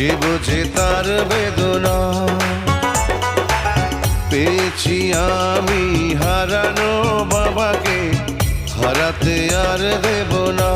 সে বোঝে তার বেদনা। পেয়েছি আমি হারানো বাবাকে, হারাতে আর দেব না।